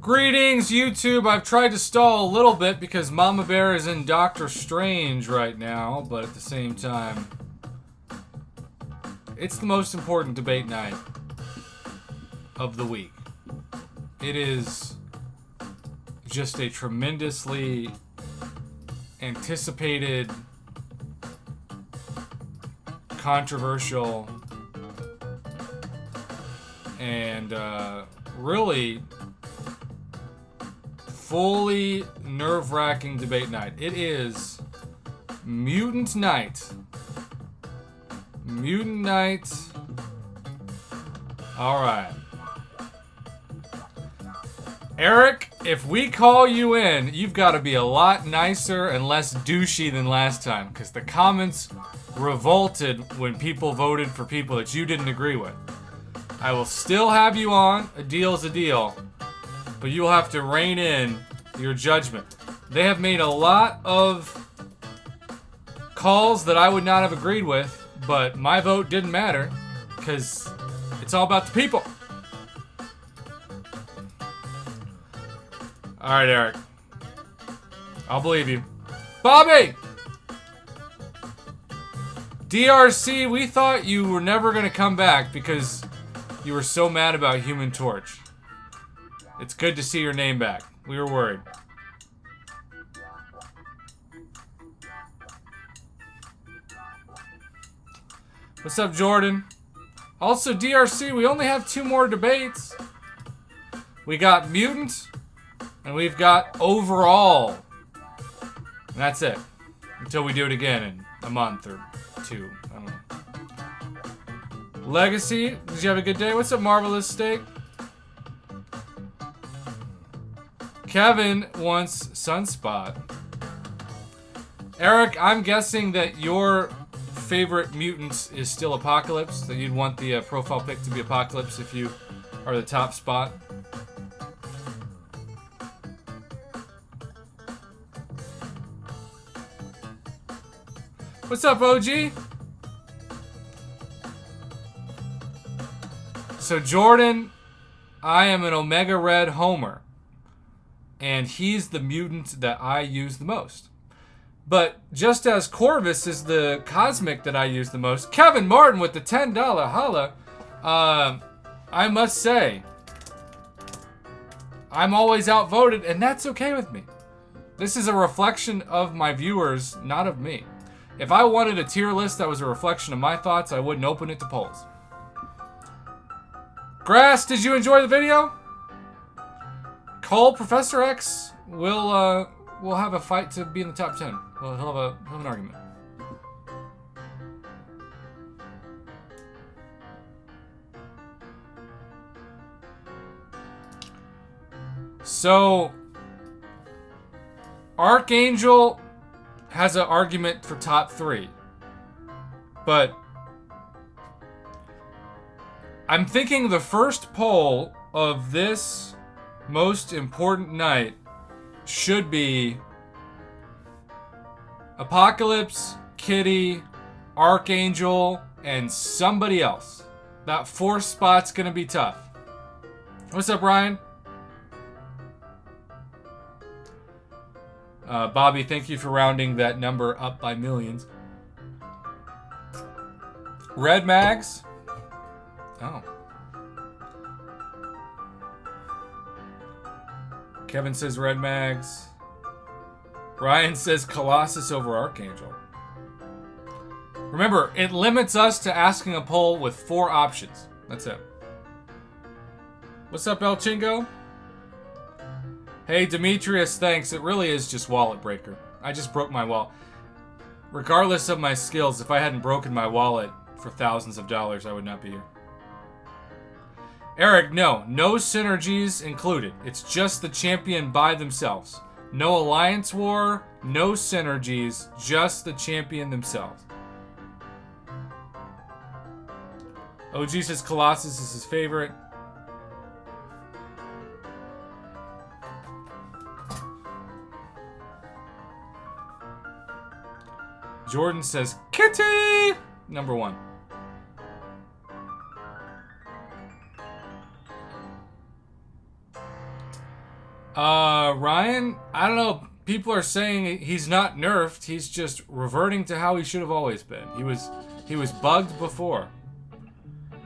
Greetings, YouTube. I've tried to stall a little bit because Mama Bear is in Doctor Strange right now, but at the same time, it's the most important debate night of the week. It is just a tremendously anticipated, controversial, and really fully nerve-wracking debate night. It is Mutant Night. Mutant Night. Alright. Eric, if we call you in, you've got to be a lot nicer and less douchey than last time, because the comments revolted when people voted for people that you didn't agree with. I will still have you on. A deal's a deal. But you will have to rein in your judgment. They have made a lot of calls that I would not have agreed with, but my vote didn't matter because it's all about the people. All right, Eric. I'll believe you. Bobby! DRC, we thought you were never going to come back because you were so mad about Human Torch. It's good to see your name back. We were worried. What's up, Jordan? Also, DRC, we only have 2 more debates. We got Mutant, and we've got Overall. And that's it. Until we do it again in a month or 2. I don't know. Legacy, did you have a good day? What's up, Marvelous Steak? Kevin wants Sunspot. Eric, I'm guessing that your favorite mutant is still Apocalypse, that you'd want the profile pic to be Apocalypse if you are the top spot. What's up, OG? So Jordan, I am an Omega Red Homer. And he's the mutant that I use the most. But just as Corvus is the cosmic that I use the most, Kevin Martin with the $10 holla, I must say, I'm always outvoted, and that's okay with me. This is a reflection of my viewers, not of me. If I wanted a tier list that was a reflection of my thoughts, I wouldn't open it to polls. Grass, did you enjoy the video? Cole, Professor X will have a fight to be in the top 10. Well, he'll have an argument. So, Archangel has an argument for top 3. But I'm thinking the first poll of this most important night should be Apocalypse, Kitty, Archangel, and somebody else. That 4th spot's gonna be tough. What's up, Ryan? Bobby, thank you for rounding that number up by millions. Red Mags? Oh. Kevin says Red Mags. Ryan says Colossus over Archangel. Remember, it limits us to asking a poll with 4 options. That's it. What's up, El Chingo? Hey, Demetrius, thanks. It really is just wallet breaker. I just broke my wallet. Regardless of my skills, if I hadn't broken my wallet for thousands of dollars, I would not be here. Eric, no synergies included. It's just the champion by themselves. No alliance war, no synergies, just the champion themselves. OG says Colossus is his favorite. Jordan says Kitty! Number 1. Ryan, I don't know. People are saying he's not nerfed. He's just reverting to how he should have always been. He was bugged before.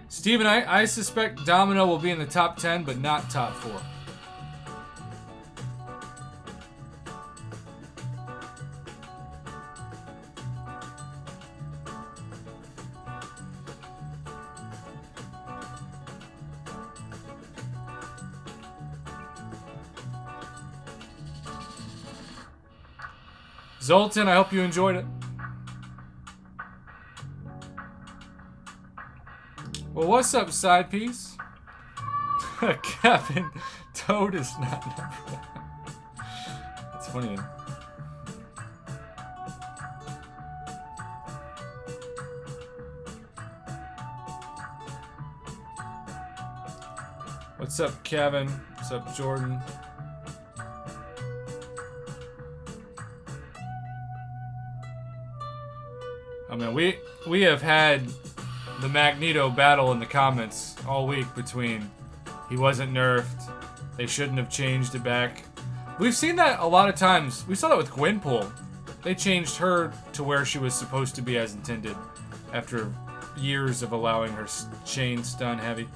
Steven, I suspect Domino will be in the top 10, but not top 4. Zoltan, I hope you enjoyed it. Well, what's up, side piece? Kevin, Toad is not number 1. That's funny. What's up, Kevin? What's up, Jordan? I mean, we have had the Magneto battle in the comments all week between he wasn't nerfed, they shouldn't have changed it back. We've seen that a lot of times. We saw that with Gwenpool. They changed her to where she was supposed to be as intended after years of allowing her chain stun heavy.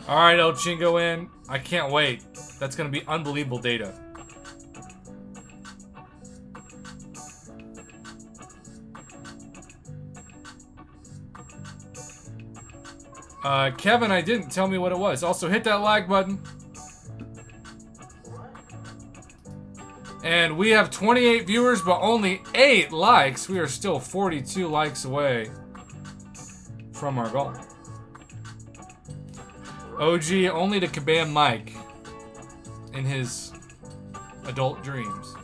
Alright, El Chingo in. I can't wait. That's going to be unbelievable data. Kevin, I didn't. Tell me what it was. Also, hit that like button. And we have 28 viewers, but only 8 likes. We are still 42 likes away from our goal. OG only to Kabam Mike in his adult dreams.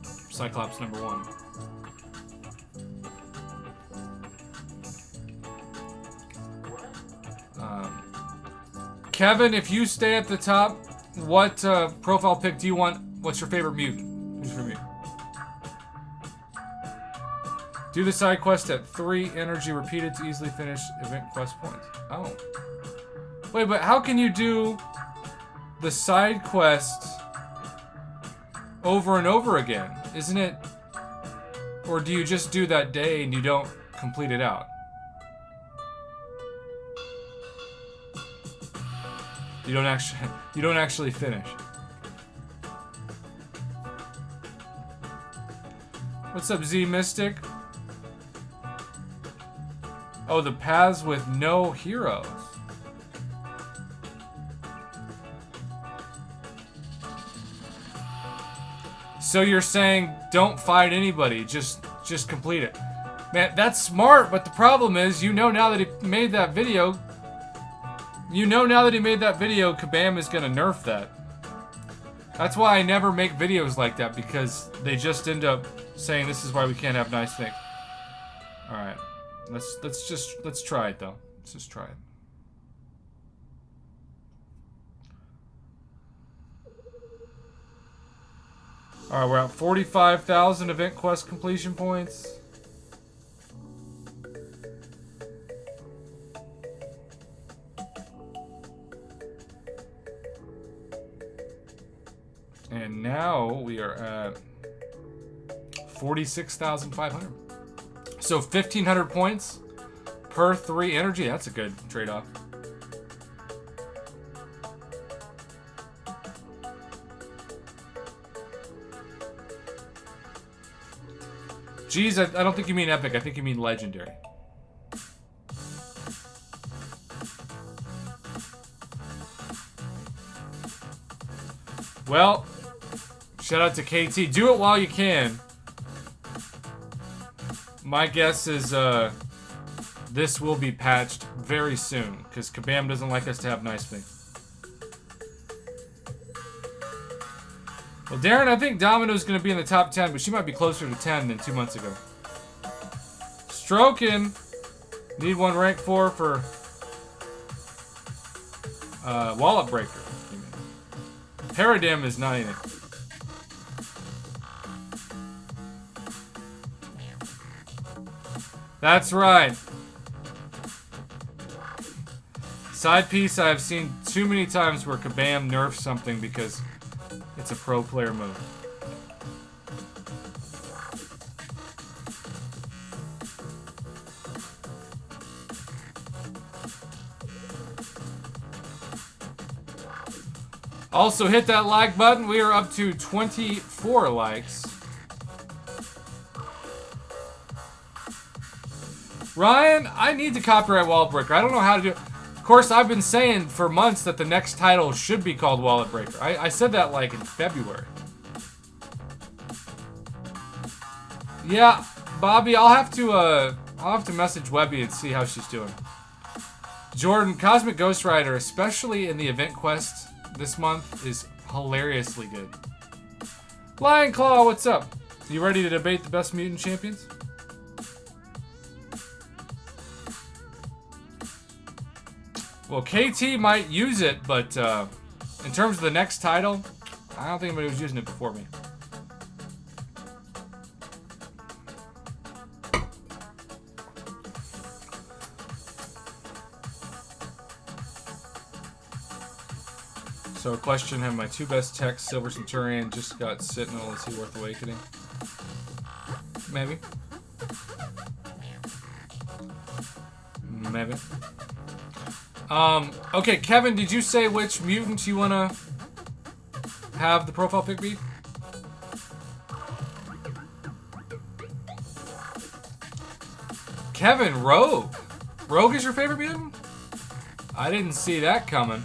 Cyclops number 1. Kevin, if you stay at the top, what profile pic do you want? What's your favorite mutant? Who's your mutant? Do the side quest at 3 energy repeated to easily finish event quest points. Oh. Wait, but how can you do the side quest over and over again? Isn't it? Or do you just do that day and you don't complete it out? You don't actually finish. What's up, Z Mystic? Oh, the paths with no heroes. So you're saying don't fight anybody, just complete it. Man, that's smart, but the problem is, you know now that he made that video, Kabam is gonna nerf that. That's why I never make videos like that, because they just end up saying this is why we can't have nice things. Alright. Let's try it though. Let's just try it. Alright, we're at 45,000 event quest completion points. And now we are at 46,500. So 1,500 points per 3 energy. That's a good trade-off. Geez, I don't think you mean epic. I think you mean legendary. Well, shout out to KT. Do it while you can. My guess is this will be patched very soon, because Kabam doesn't like us to have nice things. Well, Darren, I think Domino's going to be in the top 10, but she might be closer to 10 than 2 months ago. Stroking. Need 1 rank 4 for Wallop Breaker. Paradigm is not anything. That's right. Side piece I have seen too many times where Kabam nerfs something because It's a pro player move. Also, hit that like button. We are up to 24 likes. Ryan, I need to copyright Wallet Breaker. I don't know how to do it. Of course, I've been saying for months that the next title should be called Wallet Breaker. I said that like in February. Yeah, Bobby, I'll have to message Webby and see how she's doing. Jordan, Cosmic Ghost Rider, especially in the event quest this month, is hilariously good. Lion Claw, what's up? You ready to debate the best mutant champions? Well, KT might use it, but in terms of the next title, I don't think anybody was using it before me. So, question, have my two best techs, Silver Centurion, just got Sentinel, is he worth awakening? Maybe. Maybe. Okay, Kevin, did you say which mutant you want to have the profile pick be? Kevin, Rogue. Rogue is your favorite mutant? I didn't see that coming.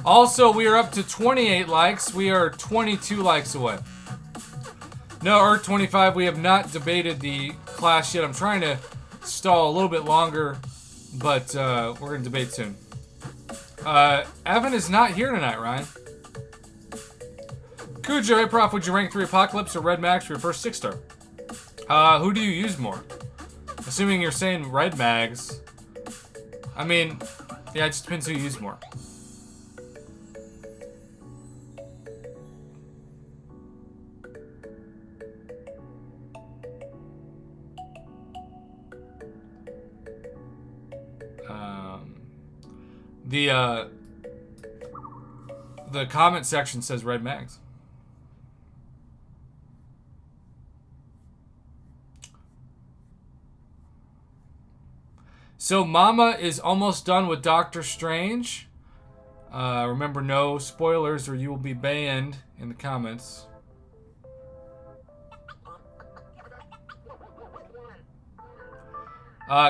Also, we are up to 28 likes. We are 22 likes away. No, Earth 25, we have not debated the clash yet. I'm trying to stall a little bit longer, but we're going to debate soon. Evan is not here tonight, Ryan. Cujo, hey Prof, would you rank 3 Apocalypse or Red Mags for your first 6-star? Who do you use more? Assuming you're saying Red Mags. I mean, yeah, it just depends who you use more. The comment section says Red Mags. So Mama is almost done with Doctor Strange. Remember, no spoilers or you will be banned in the comments.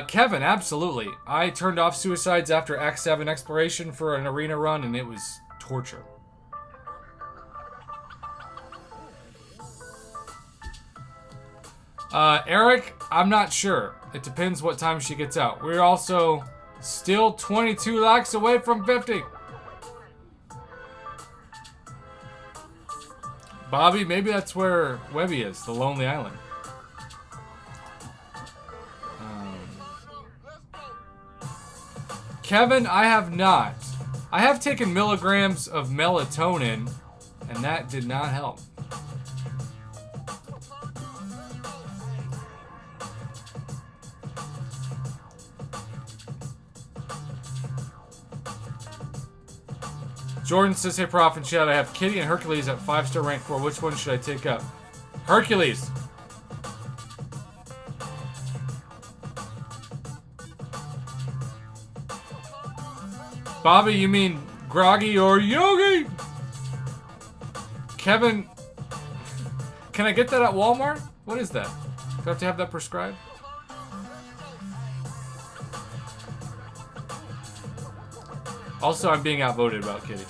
Kevin, absolutely. I turned off Suicides after Act 7 Exploration for an arena run, and it was torture. Eric, I'm not sure. It depends what time she gets out. We're also still 22 likes away from 50. Bobby, maybe that's where Webby is, the Lonely Island. Kevin, I have not. I have taken milligrams of melatonin, and that did not help. Jordan says, hey, Prof and chat, I have Kitty and Hercules at 5-star rank 4. Which one should I take up? Hercules. Bobby, you mean Groggy or Yogi? Kevin, can I get that at Walmart? What is that? Do I have to have that prescribed? Also, I'm being outvoted about Kitty.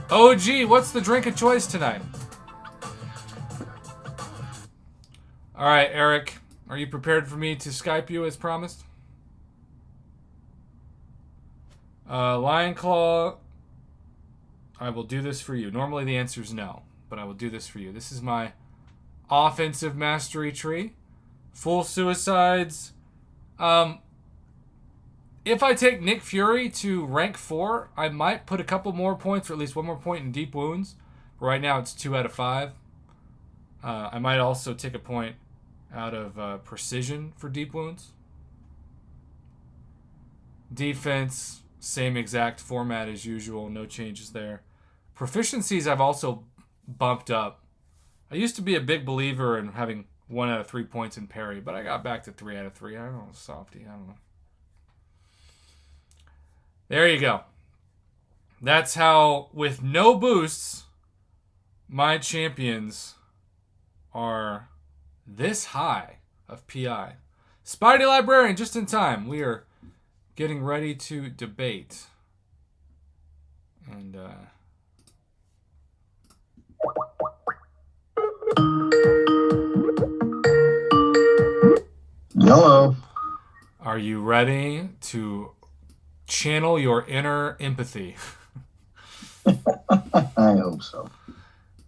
OG, what's the drink of choice tonight? Alright, Eric, are you prepared for me to Skype you as promised? Lion Claw, I will do this for you. Normally the answer is no, but I will do this for you. This is my offensive mastery tree. Full Suicides. If I take Nick Fury to rank 4, I might put a couple more points, or at least one more point in Deep Wounds. Right now it's 2 out of 5. I might also take a point out of Precision for Deep Wounds. Defense, Same exact format as usual. No changes there. Proficiencies I've also bumped up. I used to be a big believer in having 1 out of 3 points in parry, but I got back to 3 out of 3. I don't know, softy. I don't know. There you go. That's how, with no boosts, my champions are this high of PI. Spidey Librarian, just in time. We are getting ready to debate. And, Hello. Are you ready to channel your inner empathy? I hope so.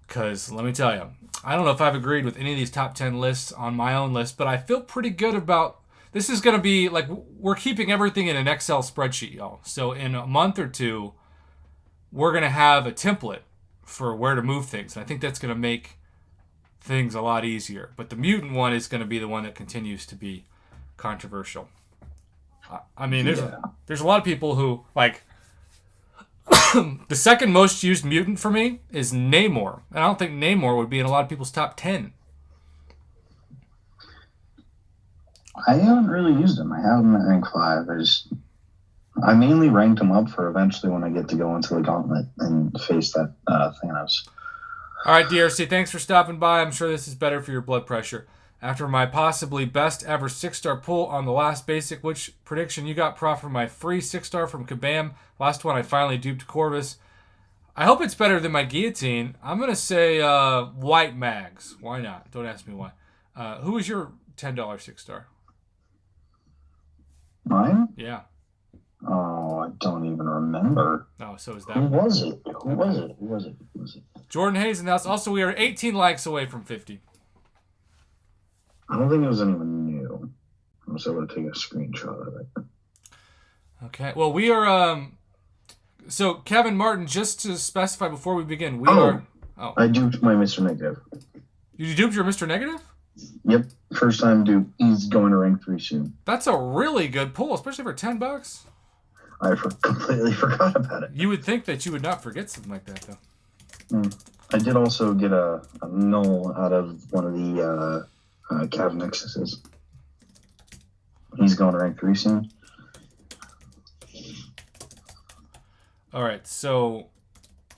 Because let me tell you, I don't know if I've agreed with any of these top 10 lists on my own list, but I feel pretty good about this. Is going to be like, we're keeping everything in an Excel spreadsheet, y'all. So in a month or two, we're going to have a template for where to move things. And I think that's going to make things a lot easier. But the mutant one is going to be the one that continues to be controversial. I mean, there's a lot of people who, like, the second most used mutant for me is Namor. And I don't think Namor would be in a lot of people's top 10. I haven't really used him. I have him at rank 5. I mainly ranked him up for eventually when I get to go into the gauntlet and face that Thanos. All right, DRC, thanks for stopping by. I'm sure this is better for your blood pressure. After my possibly best ever 6-star pull on the last basic, which prediction you got, Prof, for my free 6-star from Kabam? Last one, I finally duped Corvus. I hope it's better than my guillotine. I'm going to say White Mags. Why not? Don't ask me why. Who was your $10 6-star? Mine? Yeah. Oh, I don't even remember. Oh, so is that... Who was it? Who was it? Jordan Hayes, and that's also, we are 18 likes away from 50. I don't think it was anyone new. I was able to take a screenshot of it. Okay. Well, we are... So, Kevin Martin, just to specify before we begin, we are... Oh. I duped my Mr. Negative. You duped your Mr. Negative? Yep. First time dupe. He's going to rank 3 soon. That's a really good pull, especially for $10. I completely forgot about it. You would think that you would not forget something like that, though. I did also get a null out of one of the Cav Nexuses. He's going to rank 3 soon. All right, so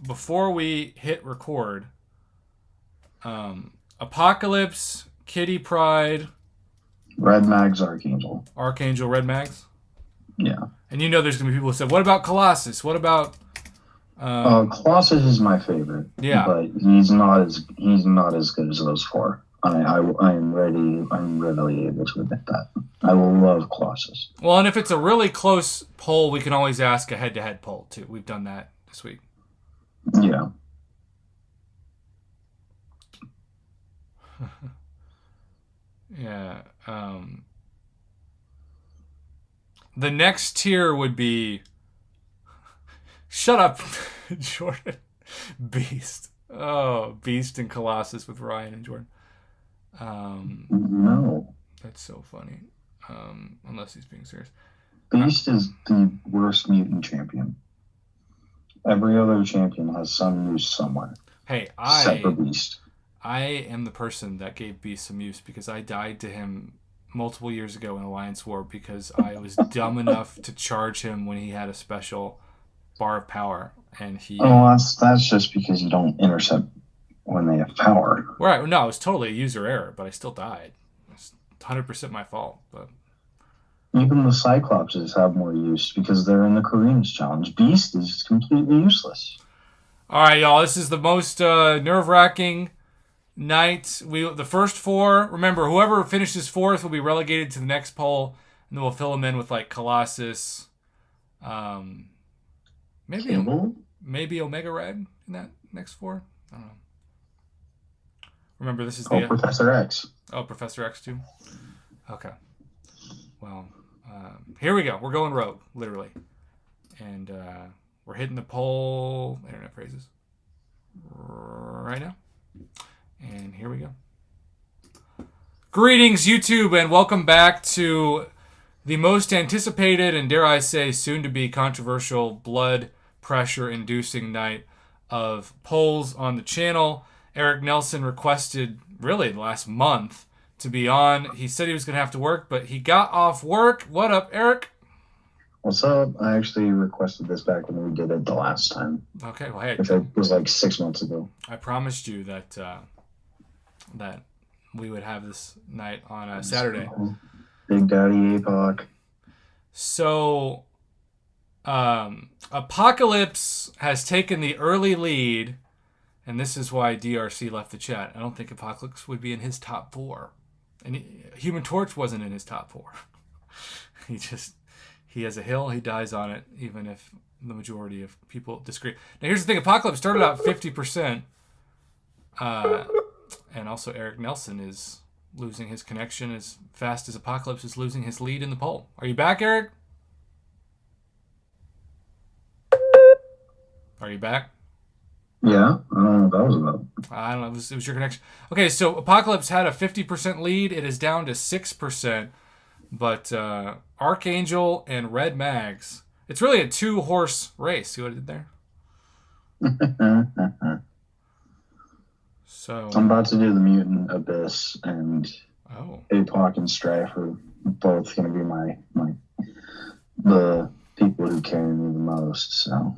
before we hit record, Apocalypse, Kitty Pride, Red Mags, Archangel, Red Mags. Yeah. And you know there's gonna be people who say, "What about Colossus? What about?" Colossus is my favorite. Yeah, but he's not as good as those 4. I'm ready. I'm readily able to admit that. I will love Colossus. Well, and if it's a really close poll, we can always ask a head-to-head poll too. We've done that this week. Yeah. Yeah. The next tier would be... Shut up, Jordan. Beast. Oh, Beast and Colossus with Ryan and Jordan. No. That's so funny. Unless he's being serious. Beast is the worst mutant champion. Every other champion has some use somewhere. Hey, except for Beast. I am the person that gave Beast some use because I died to him multiple years ago in Alliance War because I was dumb enough to charge him when he had a special bar of power, and he... Oh, that's just because you don't intercept when they have power. Right. No, it was totally a user error, but I still died. It's 100% my fault, but... Even the Cyclopses have more use because they're in the Kareem's challenge. Beast is completely useless. All right, y'all. This is the most nerve-wracking night. The first 4. Remember, whoever finishes 4th will be relegated to the next poll, and then we'll fill them in with like Colossus, maybe Omega Red in that next 4. I don't know. Remember, this is the Professor X. Oh, Professor X too. Okay. Well, here we go. We're going rogue, literally, and we're hitting the poll. Internet phrases right now. And here we go. Greetings, YouTube, and welcome back to the most anticipated and, dare I say, soon-to-be controversial blood pressure-inducing night of polls on the channel. Eric Nelson requested, really, last month to be on. He said he was going to have to work, but he got off work. What up, Eric? What's up? I actually requested this back when we did it the last time. Okay, well, hey. Which was like 6 months ago. I promised you that that we would have this night on Saturday. Big Daddy APOC. So, Apocalypse has taken the early lead, and this is why DRC left the chat. I don't think Apocalypse would be in his top 4. And Human Torch wasn't in his top 4. He has a hill, he dies on it, even if the majority of people disagree. Now, here's the thing. Apocalypse started out 50%, and also Eric Nelson is losing his connection as fast as Apocalypse is losing his lead in the poll. Are you back, Eric? Are you back? Yeah, I don't know what that was about. I don't know. It was your connection. Okay, so Apocalypse had a 50% lead. It is down to 6%. But Archangel and Red Mags, it's really a 2-horse race. See what I did there? So I'm about to do the Mutant, Abyss, and APOC and Strife are both going to be the people who carry me the most. So,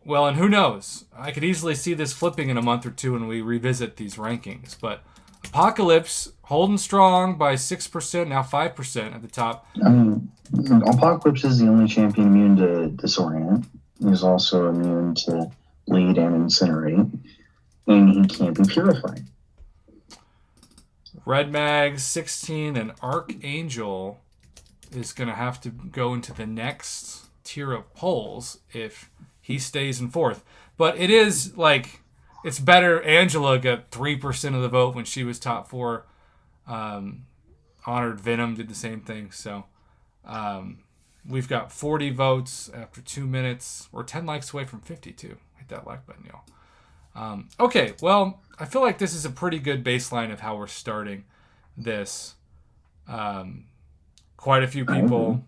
well, and who knows? I could easily see this flipping in a month or two when we revisit these rankings. But Apocalypse holding strong by 6%, now 5% at the top. I mean, Apocalypse is the only champion immune to Disorient. He's also immune to Bleed and Incinerate. And he can't be purified. Red Mag 16 and Archangel is going to have to go into the next tier of polls if he stays in 4th. But it is like, it's better. Angela got 3% of the vote when she was top 4. Honored Venom did the same thing. So we've got 40 votes after 2 minutes. We're 10 likes away from 52. Hit that like button, y'all. Okay, well, I feel like this is a pretty good baseline of how we're starting this. Quite a few people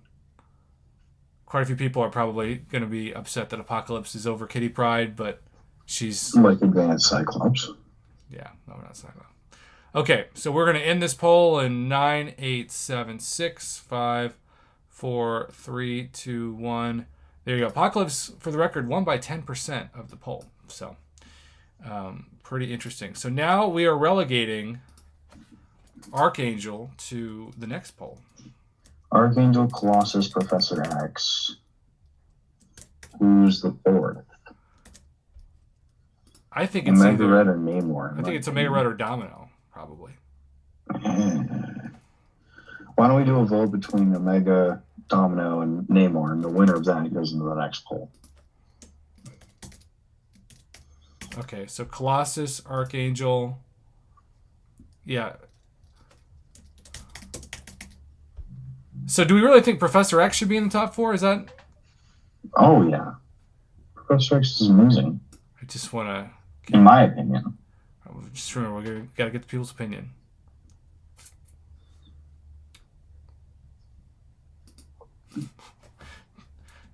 are probably going to be upset that Apocalypse is over Kitty Pryde, but she's like Advanced Cyclops. Yeah, no, we're not Cyclops. Okay, so we're going to end this poll in 9, 8, 7, 6, 5, 4, 3, 2, 1. There you go. Apocalypse, for the record, won by 10% of the poll. So, pretty interesting. So now we are relegating Archangel to the next poll. Archangel, Colossus, Professor X. Who's the 4th? I think it's Omega Red or Namor. I think it's Omega Red or Domino, probably. Why don't we do a vote between Omega, Domino, and Namor, and the winner of that goes into the next poll. Okay, so Colossus, Archangel. Yeah. So do we really think Professor X should be in the top 4? Is that? Oh, yeah. Professor X is amazing. I just want to... In my opinion. Just remember, we got to get the people's opinion.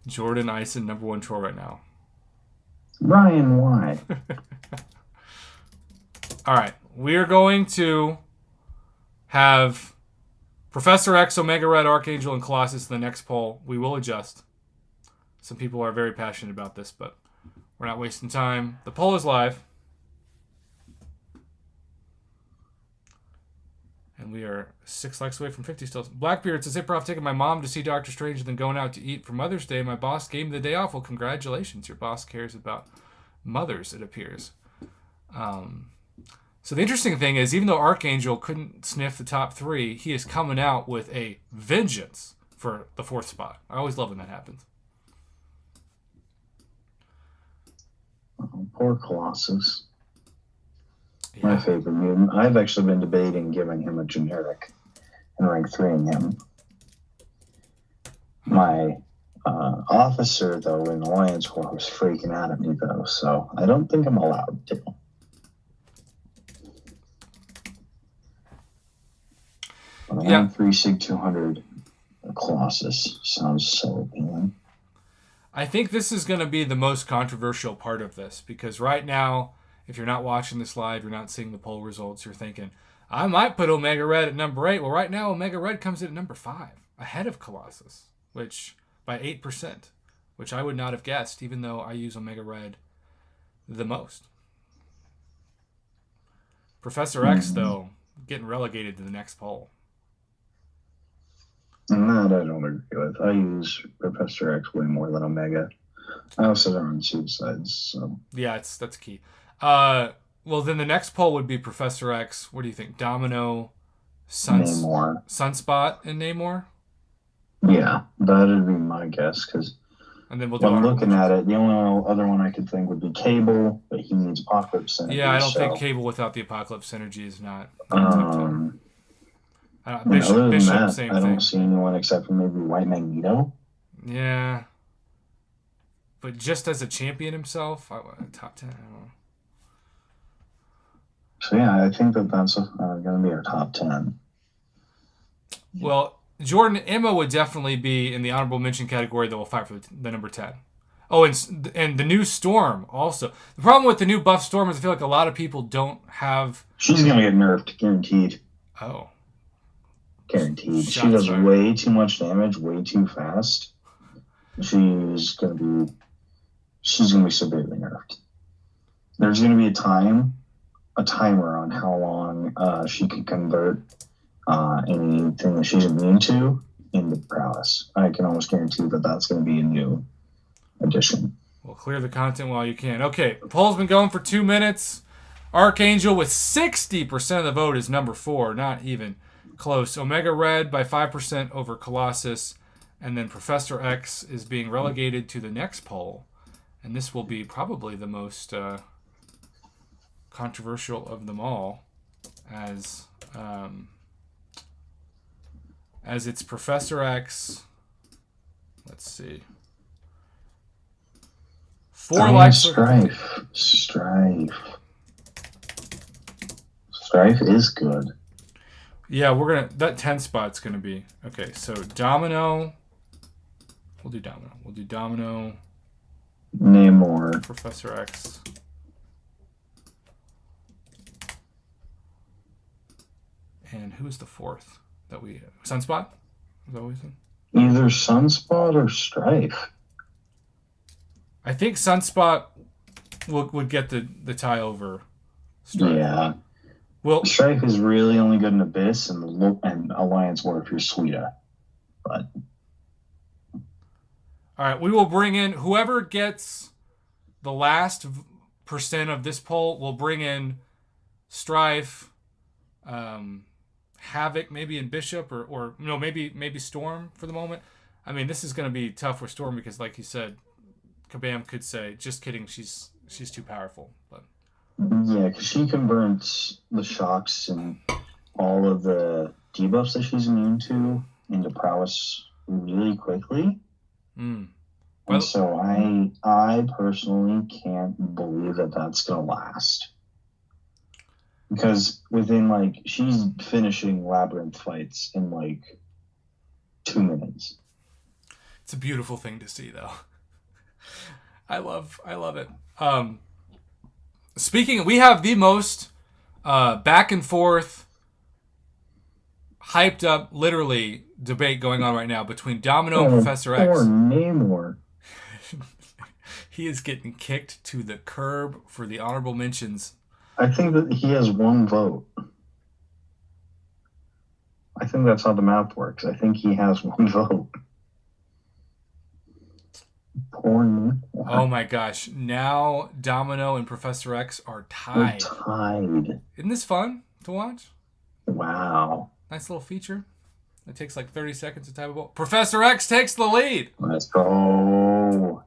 Jordan Ison, number 1 troll right now. Ryan, why? All right. We are going to have Professor X, Omega Red, Archangel, and Colossus in the next poll. We will adjust. Some people are very passionate about this, but we're not wasting time. The poll is live. And we are 6 likes away from 50 still. Blackbeard says, hey, Prof, taking my mom to see Doctor Strange and then going out to eat for Mother's Day. My boss gave me the day off. Well, congratulations. Your boss cares about mothers, it appears. So the interesting thing is, even though Archangel couldn't sniff the top 3, he is coming out with a vengeance for the 4th spot. I always love when that happens. Oh, poor Colossus. Yeah. My favorite mutant. I've actually been debating giving him a generic and rank 3ing him. My officer, though, in Alliance War was freaking out at me, though, so I don't think I'm allowed to. But I am 3 Sig 200 Colossus sounds so appealing. I think this is going to be the most controversial part of this because right now, if you're not watching this live, you're not seeing the poll results, you're thinking, I might put Omega Red at number 8. Well, right now, Omega Red comes in at number 5, ahead of Colossus, which by 8%, which I would not have guessed, even though I use Omega Red the most. Professor X, though, getting relegated to the next poll. That I don't agree with. I use Professor X way more than Omega. I also don't run suicides, so... Yeah, that's key. Well, then the next poll would be Professor X. What do you think? Domino, Namor. Sunspot, and Namor? Yeah, that'd be my guess, because and then we'll I'm looking at it, the only other one I could think would be Cable, but he needs Apocalypse Synergy. Yeah, I don't think Cable without the Apocalypse Synergy is not... Bishop, other than that, same I don't thing. see anyone except for maybe White Magneto. Yeah. But just as a champion himself, top 10, I don't know. So yeah, I think that's going to be our top 10. Well, Jordan Emma would definitely be in the honorable mention category that will fight for the number 10. Oh, and the new Storm also. The problem with the new buff Storm is I feel like a lot of people don't have... She's going to get nerfed, guaranteed. Oh. Guaranteed. She does way too much damage, way too fast. She's going to be severely nerfed. There's going to be a timer on how long she can convert anything that she's immune to into prowess. I can almost guarantee that that's going to be a new addition. Well, clear the content while you can. Okay, poll's been going for 2 minutes. Archangel with 60% of the vote is number 4, not even close. Omega Red by 5% over Colossus, and then Professor X is being relegated to the next poll, and this will be probably the most controversial of them all, as it's Professor X. Let's see. 4 likes. Strife is good. Yeah, that 10 spot's gonna be okay. So Domino, we'll do Domino. Namor, Professor X, and who's the 4th that we Sunspot? Is that what we said? Either Sunspot or Strife. I think Sunspot would get the tie over Strife. Yeah. Well, Strife is really only good in Abyss and Alliance War if you're Suida. But all right, we will bring in whoever gets the last percent of this poll. We'll bring in Strife, Havoc, maybe in Bishop, or no, maybe Storm for the moment. I mean, this is going to be tough with Storm because, like you said, Kabam could say, "Just kidding, she's too powerful." But yeah, because she converts the shocks and all of the debuffs that she's immune to into prowess really quickly. And so I personally can't believe that that's going to last. Because within, she's finishing Labyrinth fights in, 2 minutes. It's a beautiful thing to see, though. I love it. Speaking, we have the most back and forth, hyped up, literally, debate going on right now between Domino and Professor X. Or Namor. He is getting kicked to the curb for the honorable mentions. I think that he has 1 vote. I think that's how the math works. I think he has 1 vote. Poor Namor. Oh my gosh. Now Domino and Professor X are tied. They're tied. Isn't this fun to watch? Wow. Nice little feature. It takes 30 seconds to type a ball. Professor X takes the lead. Let's go.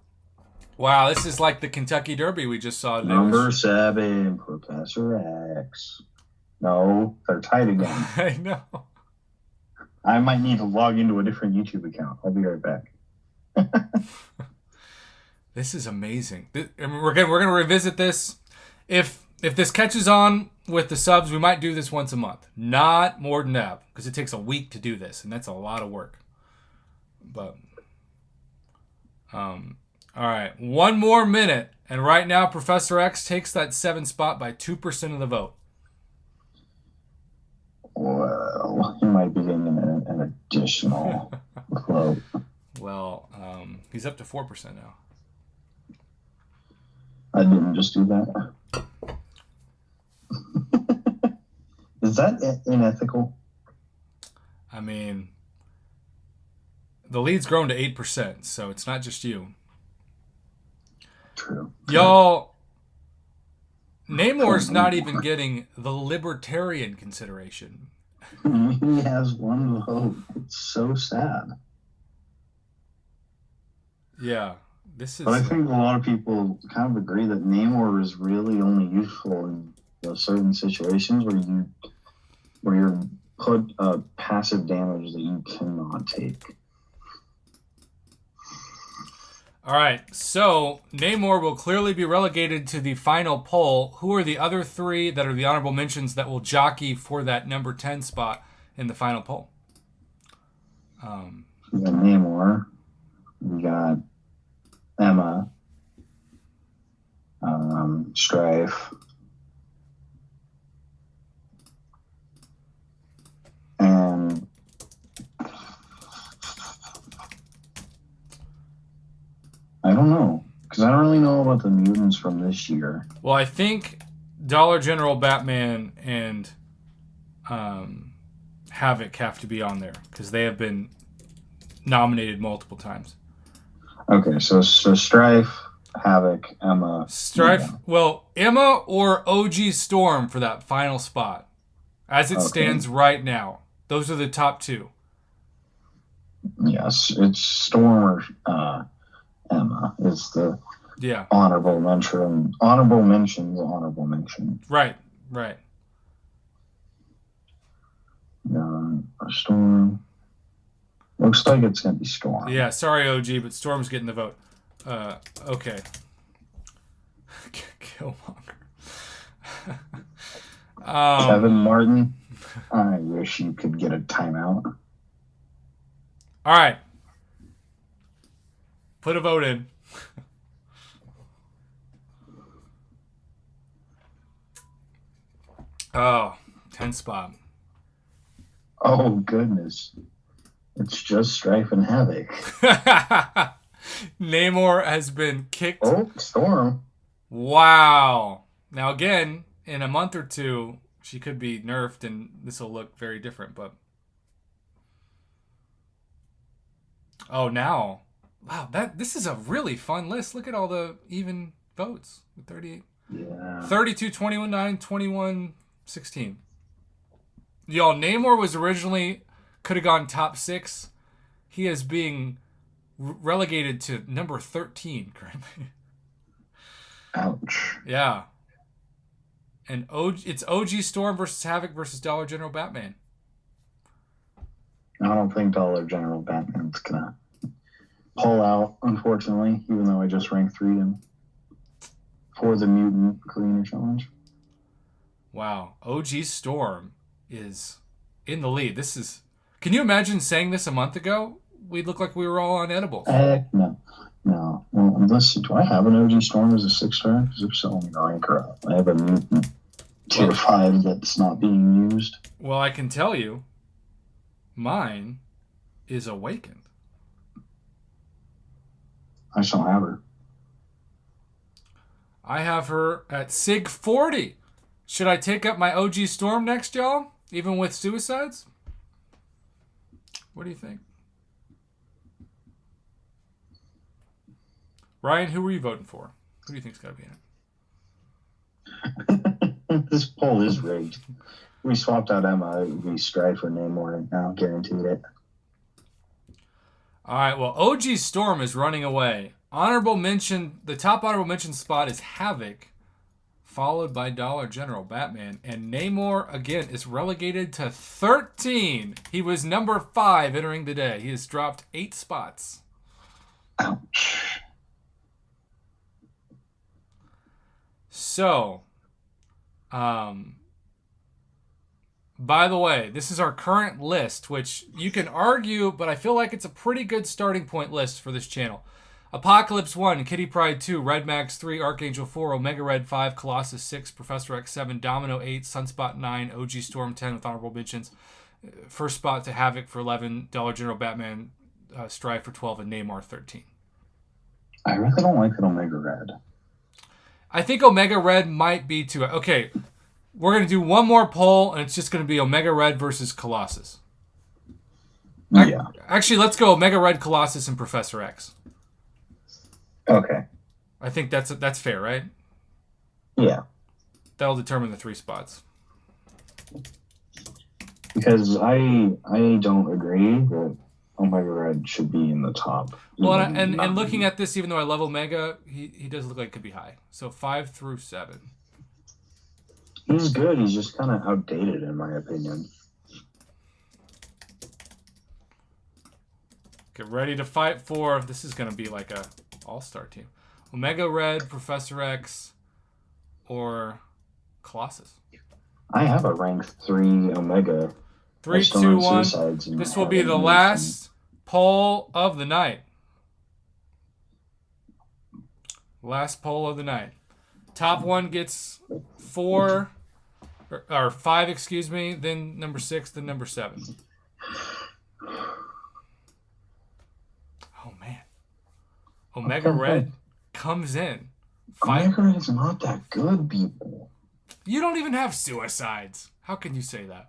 Wow, this is like the Kentucky Derby we just saw today. Number 7, Professor X. No, they're tied again. I know. I might need to log into a different YouTube account. I'll be right back. This is amazing. We're gonna revisit this. If this catches on with the subs, we might do this once a month. Not more than that, because it takes a week to do this, and that's a lot of work. But, all right. 1 more minute. And right now, Professor X takes that 7 spot by 2% of the vote. Well, he might be getting an additional vote. Well, he's up to 4% now. I didn't just do that. Is that unethical? I mean, the lead's grown to 8%, so it's not just you. True. Y'all, Namor's not even getting the libertarian consideration. He has 1 vote. It's so sad. Yeah, this is. But I think a lot of people kind of agree that Namor is really only useful in certain situations where you're put passive damage that you cannot take. All right, so Namor will clearly be relegated to the final poll. Who are the other 3 that are the honorable mentions that will jockey for that number 10 spot in the final poll? We got Namor. We got Emma. Strife. And I don't know, because I don't really know about the mutants from this year. Well, I think Dollar General, Batman, and Havoc have to be on there because they have been nominated multiple times. Okay, so Strife, Havoc, Emma. Strife, well, Emma or OG Storm for that final spot. As it stands right now. Those are the top 2. Yes, it's Storm or Emma is the honorable mention. Honorable mention. Right. Storm. Looks like it's going to be Storm. Yeah, sorry, OG, but Storm's getting the vote. Okay. Killmonger. Kevin Martin. I wish you could get a timeout. All right. Put a vote in. Oh, 10 spot. Oh, goodness. It's just Strife and Havoc. Namor has been kicked. Oh, Storm. Wow. Now, again, in a month or 2, she could be nerfed, and this will look very different, but... Oh, now... Wow, this is a really fun list. Look at all the even votes. 38. Yeah. 32, 21, 9, 21, 16. Y'all, Namor was originally... Could have gone top 6. He is being relegated to number 13 currently. Ouch. Yeah. And it's OG Storm versus Havoc versus Dollar General Batman. I don't think Dollar General Batman's gonna pull out, unfortunately, even though I just ranked 3 him for the Mutant Cleaner Challenge. Wow. OG Storm is in the lead. This is... Can you imagine saying this a month ago? We'd look like we were all on edibles. Heck no. No. Well, unless, do I have an OG Storm as a 6-star? Because if so, I'm going to rank her up. I have a Mutant tier 5 that's not being used. Well, I can tell you, mine is Awakened. I still have her. I have her at Sig 40. Should I take up my OG Storm next, y'all? Even with suicides? What do you think? Ryan, who were you voting for? Who do you think's got to be in it? This poll is rigged. We swapped out Emma. It would be Strife or Namor now, guaranteed it. All right, well, OG Storm is running away. Honorable mention, the top honorable mention spot is Havoc, followed by Dollar General Batman. And Namor, again, is relegated to 13. He was number 5 entering the day. He has dropped 8 spots. Ouch. So, By the way, this is our current list, which you can argue, but I feel like it's a pretty good starting point list for this channel. Apocalypse 1, Kitty Pryde 2, Red Max 3, Archangel 4, Omega Red 5, Colossus 6, Professor X 7, Domino 8, Sunspot 9, OG Storm 10 with honorable mentions. First spot to Havoc for 11, Dollar General Batman Strive for 12, and Namor 13. I really don't like that Omega Red. I think Omega Red might be too... Okay, we're going to do one more poll, and it's just going to be Omega Red versus Colossus. Yeah. Actually, let's go Omega Red, Colossus, and Professor X. Okay. I think that's fair, right? Yeah. That'll determine the 3 spots. Because I don't agree that Omega Red should be in the top. Well, and looking at this, even though I love Omega, he does look like it could be high. So 5 through 7. He's good. He's just kind of outdated, in my opinion. Get ready to fight for... This is going to be like a all-star team. Omega Red, Professor X, or Colossus. I have a rank 3 Omega. 3, 2, 1. This will be the last poll of the night. Last poll of the night. Top one gets 4 or 5, excuse me. Then number 6, then number 7. Oh man, Omega Red comes in. Omega Red is not that good, people. You don't even have suicides. How can you say that?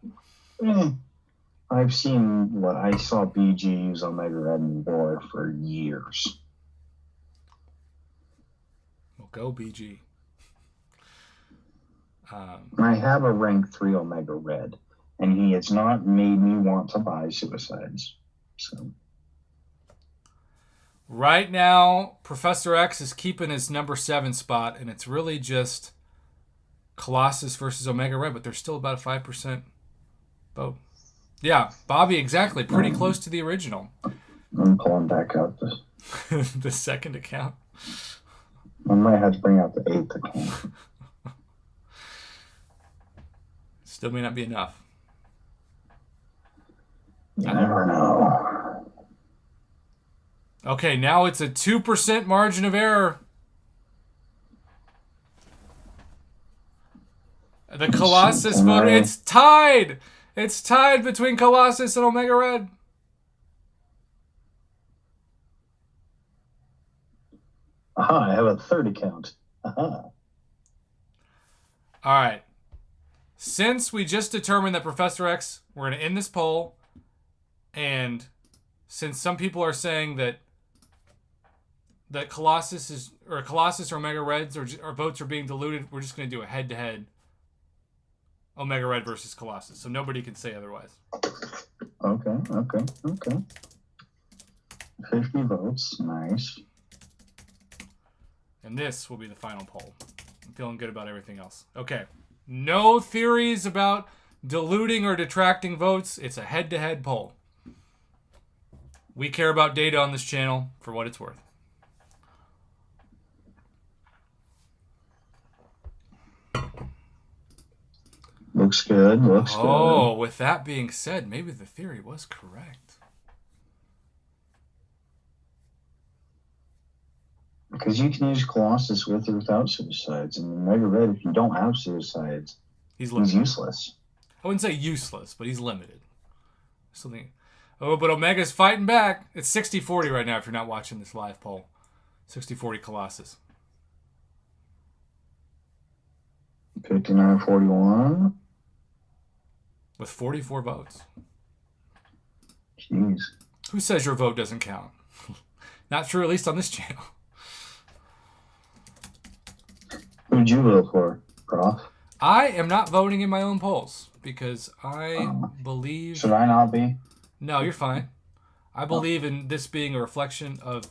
I've seen what I saw BG use Omega Red in war for years. Well, go BG. I have a rank 3 Omega Red, and he has not made me want to buy suicides. So right now, Professor X is keeping his number 7 spot, and it's really just Colossus versus Omega Red, but there's still about a 5% vote. Yeah, Bobby, exactly. Pretty close to the original. I'm pulling back out the second account. I might have to bring out the 8th account. Still may not be enough. You never know. Okay, now it's a 2% margin of error. The Colossus vote, it's tied. It's tied between Colossus and Omega Red. Aha, I have a 3rd account. Aha. All right. Since we just determined that Professor X, we're going to end this poll, and since some people are saying that Colossus or Omega Reds or votes are being diluted, we're just going to do a head-to-head Omega Red versus Colossus, so nobody can say otherwise. Okay. 50 votes, nice. And this will be the final poll. I'm feeling good about everything else. Okay. No theories about diluting or detracting votes. It's a head-to-head poll. We care about data on this channel for what it's worth. Looks good. Oh, with that being said, maybe the theory was correct. Because you can use Colossus with or without suicides. And Omega Red, if you don't have suicides, he's useless. I wouldn't say useless, but he's limited. Something. Oh, but Omega's fighting back. It's 60-40 right now if you're not watching this live poll. 60-40 Colossus. 59-41. With 44 votes. Jeez. Who says your vote doesn't count? Not true, at least on this channel. Who'd you vote for, Prof? I am not voting in my own polls because I believe... Should I not be? No, you're fine. I believe in this being a reflection of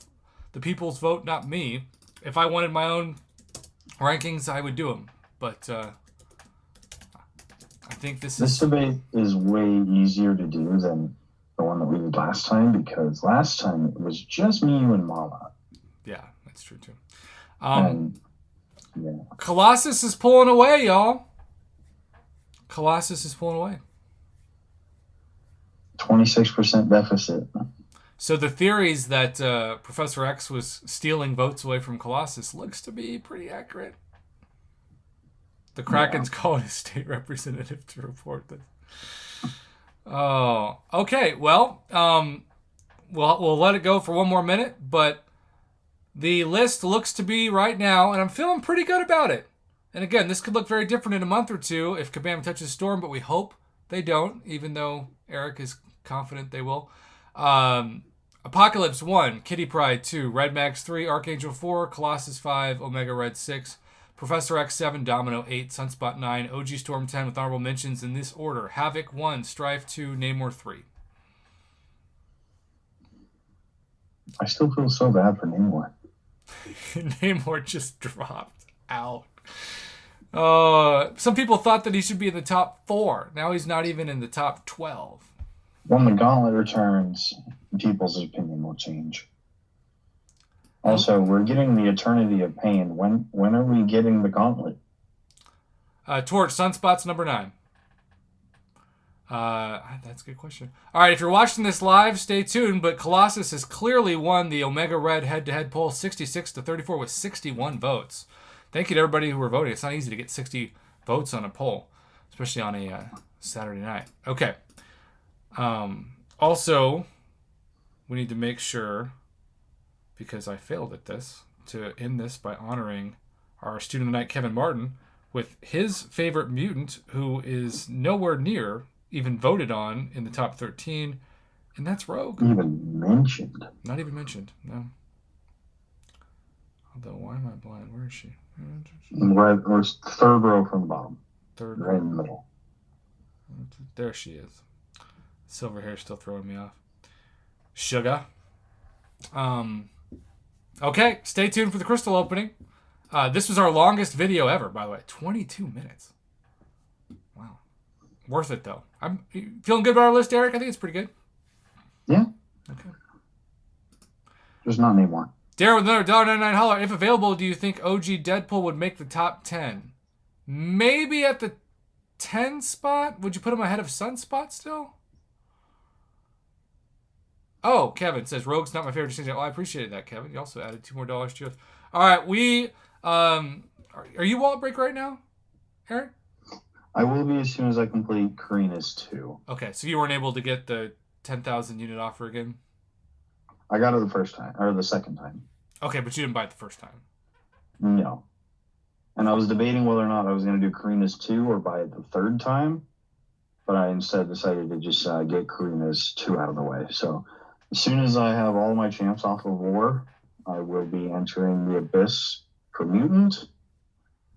the people's vote, not me. If I wanted my own rankings, I would do them. But I think this debate is way easier to do than the one that we did last time, because last time it was just me, you, and Mama. Yeah, that's true too. Yeah. Colossus is pulling away, y'all. Colossus is pulling away. 26% deficit. So the theories that Professor X was stealing votes away from Colossus looks to be pretty accurate. The Kraken's calling a state representative to report this. Oh, okay. Well, we'll let it go for one more minute, but the list looks to be right now, and I'm feeling pretty good about it. And again, this could look very different in a month or two if Kabam touches Storm, but we hope they don't, even though Eric is confident they will. Apocalypse 1, Kitty Pryde 2, Red Max 3, Archangel 4, Colossus 5, Omega Red 6, Professor X 7, Domino 8, Sunspot 9, OG Storm 10 with honorable mentions in this order. Havoc 1, Strife 2, Namor 3. I still feel so bad for Namor. Namor just dropped out. Some people thought that he should be in the top 4. Now he's not even in the top 12. When the gauntlet returns, people's opinion will change. Also, we're getting the Eternity of Pain. When are we getting the gauntlet? Torch, Sunspot's number 9. That's a good question. All right, if you're watching this live, stay tuned. But Colossus has clearly won the Omega Red head-to-head poll, 66-34 with 61 votes. Thank you to everybody who were voting. It's not easy to get 60 votes on a poll, especially on a Saturday night. Okay. Also, we need to make sure, because I failed at this, to end this by honoring our student of the night, Kevin Martin, with his favorite mutant, who is nowhere near even voted on in the top 13, and that's Rogue. Even mentioned. Not even mentioned, no. Although, why am I blind? Where is she? Right, or third row from the bottom. Third right in the middle. There she is. Silver hair still throwing me off. Sugar. Okay, stay tuned for the crystal opening. This was our longest video ever, by the way. 22 minutes. Wow. Worth it, though. I'm feeling good about our list, Eric? I think it's pretty good. Yeah. Okay. Just not anymore. Darren with another $1.99 holler. If available, do you think OG Deadpool would make the top 10? Maybe at the 10 spot? Would you put him ahead of Sunspot still? Oh, Kevin says, Rogue's not my favorite decision. Oh, I appreciated that, Kevin. You also added $2 more to us. All right, we... are you wallet break right now, Eric? I will be as soon as I complete Karina's 2. Okay, so you weren't able to get the 10,000 unit offer again? I got it the first time, or the second time. Okay, but you didn't buy it the first time. No. And I was debating whether or not I was going to do Karina's 2 or buy it the third time, but I instead decided to just get Karina's 2 out of the way. So as soon as I have all my champs off of War, I will be entering the Abyss for Mutant,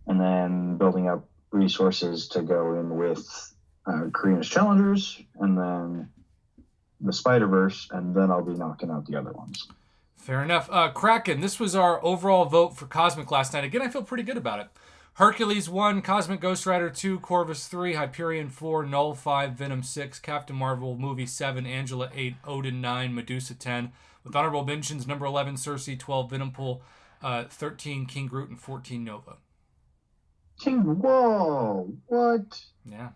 and then building up resources to go in with Karina's Challengers, and then the Spider-Verse, and then I'll be knocking out the other ones. Fair enough. Kraken, this was our overall vote for Cosmic last night. Again, I feel pretty good about it. Hercules 1, Cosmic Ghost Rider 2, Corvus 3, Hyperion 4, Null 5, Venom 6, Captain Marvel movie 7, Angela 8, Odin 9, Medusa 10. With honorable mentions, number 11, Cersei, 12, Venompool, 13, King Groot, and 14, Nova. Whoa, what? Yeah.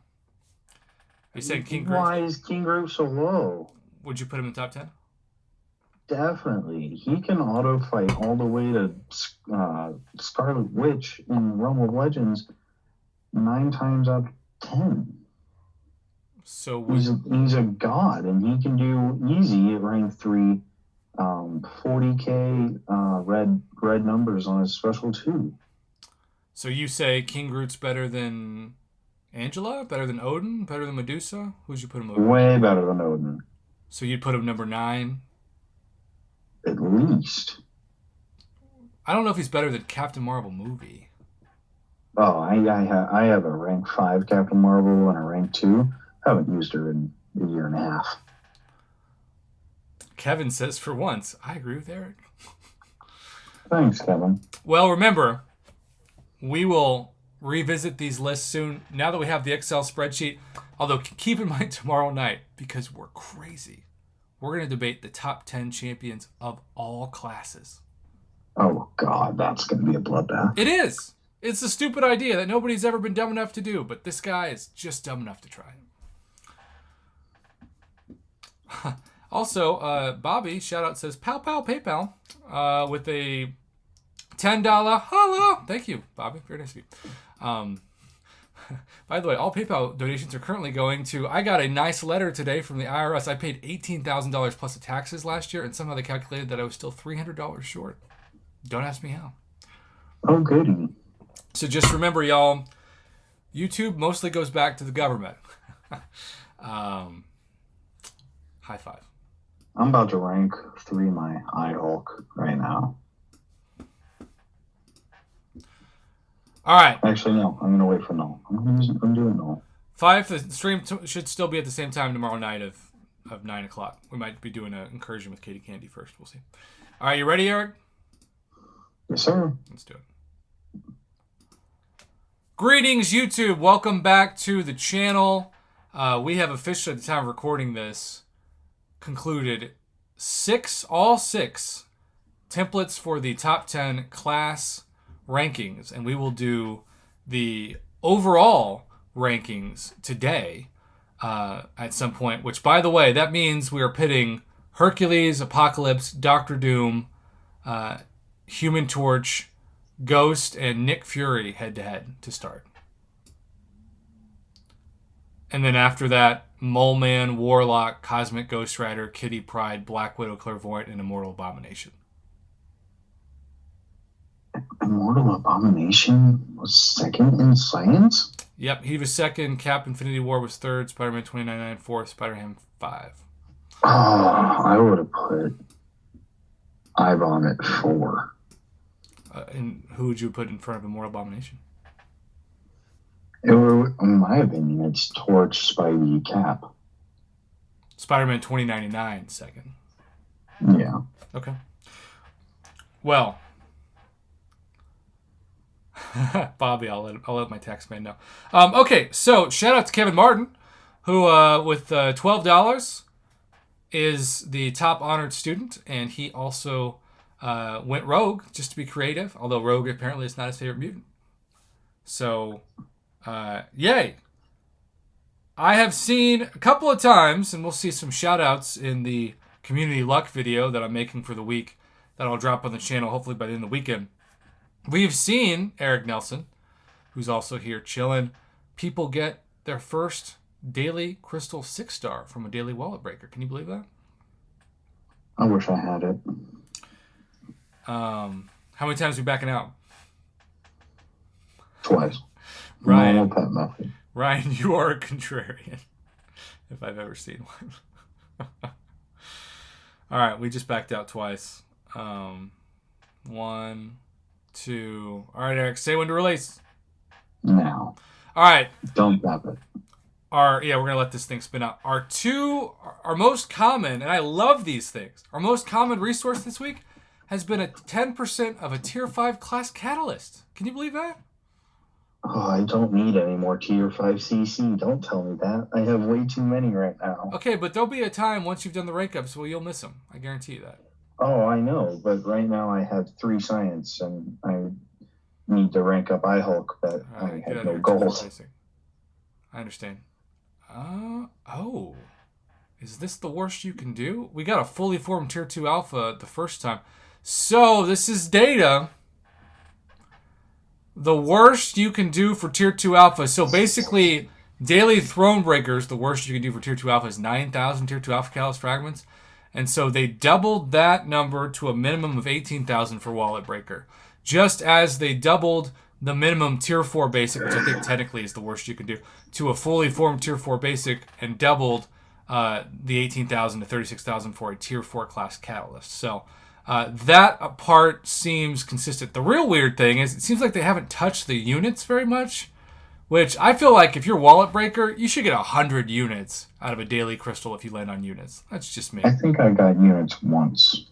You said King Groot. Why is King Groot so low? Would you put him in the top 10? Definitely. He can auto fight all the way to Scarlet Witch in Realm of Legends 9 times out of 10. So he's a god, and he can do easy at rank 3 40k red numbers on his special 2. So you say King Groot's better than Angela? Better than Odin? Better than Medusa? Who'd you put him over? Way better than Odin. So you'd put him number 9? At least. I don't know if he's better than Captain Marvel movie. Oh, I have a rank 5 Captain Marvel and a rank 2. Haven't used her in a year and a half. Kevin says for once. I agree with Eric. Thanks, Kevin. Well, remember, we will revisit these lists soon. Now that we have the Excel spreadsheet, although keep in mind tomorrow night, because we're crazy, we're going to debate the top 10 champions of all classes. Oh, God, that's going to be a bloodbath. It is. It's a stupid idea that nobody's ever been dumb enough to do, but this guy is just dumb enough to try it. Also, Bobby, shout out, says, pow pow PayPal with a $10 holla. Thank you, Bobby. Very nice of you. By the way, all PayPal donations are currently going to... I got a nice letter today from the IRS. I paid $18,000 plus the taxes last year, and somehow they calculated that I was still $300 short. Don't ask me how. Oh, goody. So just remember, y'all, YouTube mostly goes back to the government. High five. I'm about to rank 3 my iHulk right now. All right. Actually, no. I'm going to wait for no. I'm doing no. 5, the stream should still be at the same time tomorrow night of 9 o'clock. We might be doing an incursion with Katie Candy first. We'll see. All right, you ready, Eric? Yes, sir. Let's do it. Greetings, YouTube. Welcome back to the channel. We have officially, at the time of recording this, concluded all six templates for the top 10 class rankings, and we will do the overall rankings today at some point, which, by the way, that means we are pitting Hercules, Apocalypse, Doctor Doom, Human Torch, Ghost, and Nick Fury head-to-head to start. And then after that, Mole Man, Warlock, Cosmic Ghost Rider, Kitty Pryde, Black Widow, Clairvoyant, and Immortal Abomination. Immortal Abomination was second in science? Yep, he was second. Cap Infinity War was third. Spider-Man 2099 fourth. Spider-Man 5. Oh, I would have put iBomb at 4. And who would you put in front of Immortal Abomination? In my opinion, it's Torch, Spidey, Cap. Spider-Man 2099 second. Yeah. Okay. Well, Bobby, I'll let my tax man know. Okay, so shout out to Kevin Martin, who with $12 is the top honored student, and he also went rogue just to be creative. Although rogue apparently is not his favorite mutant. So, yay! I have seen a couple of times, and we'll see some shout outs in the community luck video that I'm making for the week that I'll drop on the channel hopefully by the end of the weekend. We've seen Eric Nelson, who's also here chilling. People get their first daily crystal 6-star from a daily wallet breaker. Can you believe that? I wish I had it. How many times are we backing out? Twice. Ryan, normal pet method. Ryan, you are a contrarian, if I've ever seen one. All right, we just backed out twice. 1, 2. All right, Eric, say when to release. Now. All right. Don't tap it. We're gonna let this thing spin out. Our most common, and I love these things. Our most common resource this week has been a 10% of a tier 5 class catalyst. Can you believe that? Oh, I don't need any more tier 5 CC. Don't tell me that. I have way too many right now. Okay, but there'll be a time once you've done the rank ups where you'll miss them. I guarantee you that. Oh, I know, but right now I have 3 science, and I need to rank up iHulk, but I have no goals. I understand. Is this the worst you can do? We got a fully formed tier 2 alpha the first time. So, this is data. The worst you can do for tier 2 alpha. So, basically, daily throne breakers, the worst you can do for tier 2 alpha is 9,000 tier 2 alpha catalyst fragments. And so they doubled that number to a minimum of 18,000 for wallet breaker. Just as they doubled the minimum tier 4 basic, which I think technically is the worst you can do, to a fully formed tier 4 basic, and doubled the 18,000 to 36,000 for a tier 4 class catalyst. So that part seems consistent. The real weird thing is it seems like they haven't touched the units very much, which I feel like if you're wallet breaker, you should get 100 units out of a daily crystal if you land on units. That's just me. I think I got units once.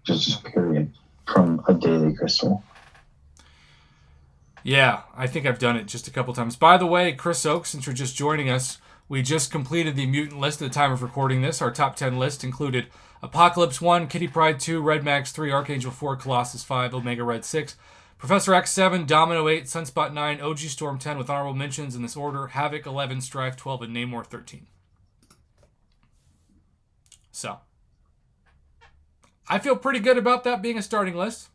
Just period. From a daily crystal. Yeah, I think I've done it just a couple times. By the way, Chris Oaks, since you're just joining us, we just completed the mutant list at the time of recording this. Our top 10 list included Apocalypse 1, Kitty Pryde 2, Red Max 3, Archangel 4, Colossus 5, Omega Red 6, Professor X 7, Domino 8, Sunspot 9, OG Storm 10 with honorable mentions in this order, Havoc 11, Strife 12, and Namor 13. So, I feel pretty good about that being a starting list.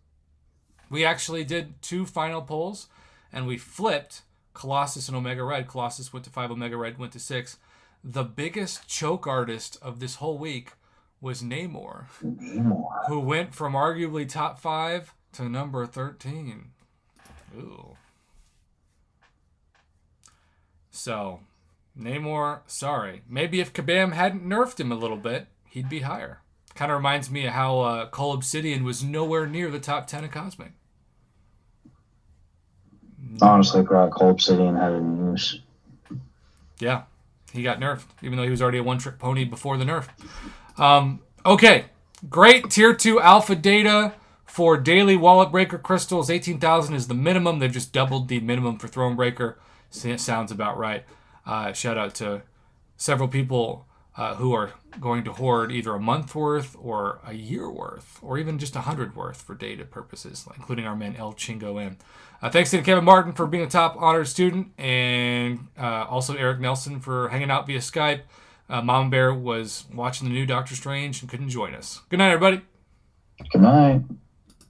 We actually did 2 final polls, and we flipped Colossus and Omega Red. Colossus went to 5, Omega Red went to 6. The biggest choke artist of this whole week was Namor, who went from arguably top 5 to number 13. Ooh. So, Namor, sorry. Maybe if Kabam hadn't nerfed him a little bit, he'd be higher. Kind of reminds me of how Cole Obsidian was nowhere near the top 10 of Cosmic. Honestly, Cole Obsidian had a news. Yeah, he got nerfed, even though he was already a one-trick pony before the nerf. Okay, great Tier 2 alpha data for daily wallet breaker crystals. 18,000 is the minimum. They've just doubled the minimum for Throne Breaker. It sounds about right. Shout out to several people who are going to hoard either a month worth or a year worth or even just 100 worth for data purposes, including our man El Chingo M. Thanks to Kevin Martin for being a top honored student, and also Eric Nelson for hanging out via Skype. Mom Bear was watching the new Doctor Strange and couldn't join us. Good night, everybody. Good night.